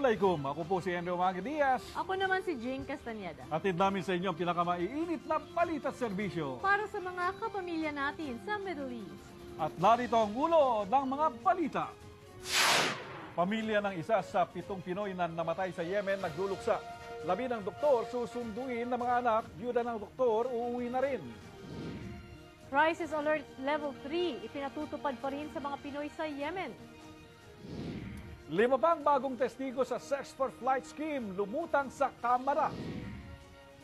Assalamualaikum. Ako po si Henry Umaga Diaz. Ako naman si Jane Castañeda. Atid namin sa inyo ang pinakamaiinit na balita at serbisyo. Para sa mga kapamilya natin sa Middle East. At narito ang ulo ng mga balita. Pamilya ng isa sa 7 Pinoy na namatay sa Yemen nagluluksa. 10 doktor susunduin ng mga anak, byuda ng doktor uuwi na rin. Crisis Alert Level 3 ipinatutupad pa rin sa mga Pinoy sa Yemen. 5 pang bagong testigo sa Sex for Flight Scheme lumutang sa Kamara.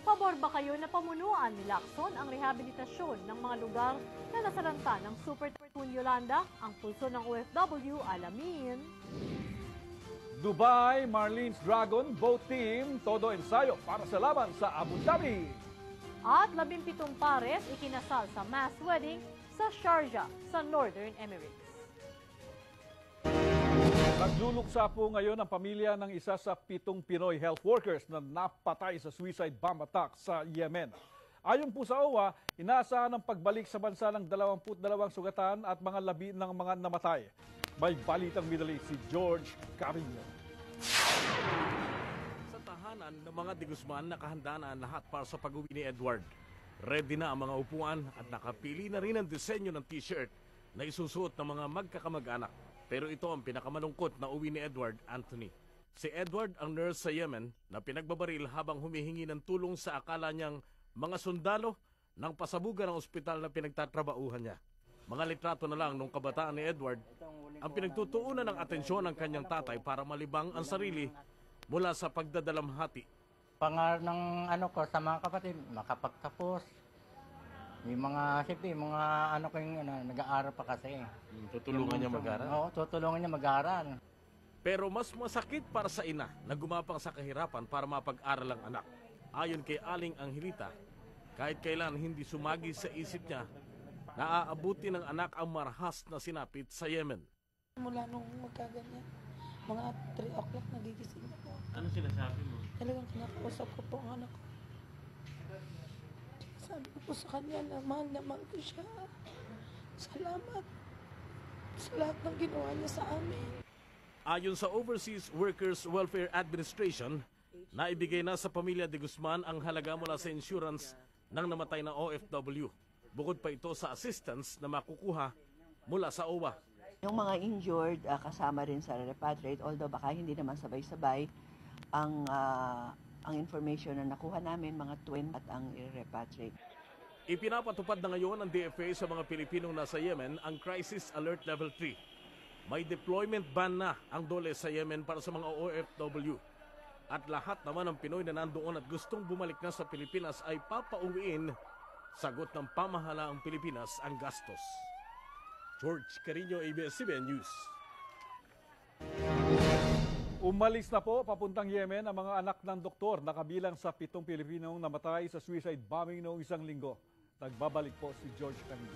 Pabor ba kayo na pamunuan ni Lacson ang rehabilitasyon ng mga lugar na nasalanta ng Super Typhoon Yolanda? Ang pulso ng OFW, alamin. Dubai Marlins Dragon Boat Team, todo ensayo para sa laban sa Abu Dhabi. At 17 pares ikinasal sa mass wedding sa Sharjah sa Northern Emirates. Nagluluksa po ngayon ang pamilya ng isa sa 7 Pinoy health workers na napatay sa suicide bomb attack sa Yemen. Ayon po sa OWA, inaasahan ang pagbalik sa bansa ng 22 sugatan at mga labi ng mga namatay. May balitang Middle East si George Carino. Sa tahanan ng mga de Guzman, nakahanda na ang lahat para sa pag-uwi ni Edward. Ready na ang mga upuan at nakapili na rin ang disenyo ng t-shirt na isusuot ng mga magkakamag-anak. Pero ito ang pinakamalungkot na uwi ni Edward Anthony. Si Edward ang nurse sa Yemen na pinagbabaril habang humihingi ng tulong sa akala niyang mga sundalo ng pasabugan ng ospital na pinagtatrabauhan niya. Mga litrato na lang nung kabataan ni Edward ang pinagtutuunan ng atensyon ng kanyang tatay para malibang ang sarili mula sa pagdadalamhati. Pangarap ng ko sa mga kapatid, makapagtapos. Yung mga, siyempre, mga nag-aaral pa kasi. Tutulungan niya mag-aral? Oo, tutulungan niya mag-aaral. Pero mas masakit para sa ina na gumapang sa kahirapan para mapag-aral ang anak. Ayon kay Aling Angelita, kahit kailan hindi sumagi sa isip niya, naaabuti ng anak ang marahas na sinapit sa Yemen. Mula nung magkaganyan, mga 3 o'clock nagigising ako. Ano sinasabi mo? Talagang kinakausap ko po ang anak ko. Sabi ko po sa kanya na mahal ko siya. Salamat sa lahat ng ginawa niya sa amin. Ayon sa Overseas Workers Welfare Administration, naibigay na sa pamilya de Guzman ang halaga mula sa insurance ng namatay na OFW. Bukod pa ito sa assistance na makukuha mula sa OWA. Yung mga injured kasama rin sa repatriate, although baka hindi naman sabay-sabay ang information na nakuha namin, mga twin at ang i-repatriate. Ipinapatupad na ngayon ng DFA sa mga Pilipinong nasa Yemen ang Crisis Alert Level 3. May deployment ban na ang DOLE sa Yemen para sa mga OFW. At lahat naman ng Pinoy na nandoon at gustong bumalik na sa Pilipinas ay papauwiin. Sagot ng pamahalaang Pilipinas ang gastos. George Carino, ABS-CBN News. Umalis na po papuntang Yemen ang mga anak ng doktor na kabilang sa 7 Pilipinong namatay sa suicide bombing noong isang linggo. Nagbabalik po si George Carino.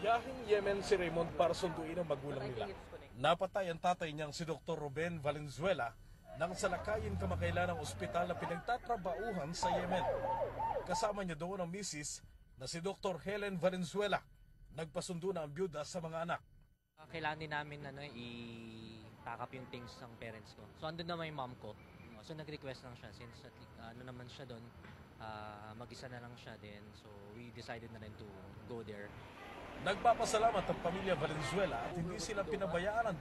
Yahing Yemen si Raymond para sunduin ang magulang nila. Napatay ang tatay niyang si Dr. Ruben Valenzuela nang salakayin kamakailan ng ospital na pinagtatrabauhan sa Yemen. Kasama niya doon ang misis na si Dr. Helen Valenzuela. Nagpasundo na ang byuda sa mga anak. Kailangan din namin i-pack up yung things ng parents ko. So andun naman yung mom ko. So nag-request lang siya since naman siya doon, mag-isa na lang siya din. So we decided na rin to go there. Nagpapasalamat ang pamilya Valenzuela at hindi sila pinabayaan ng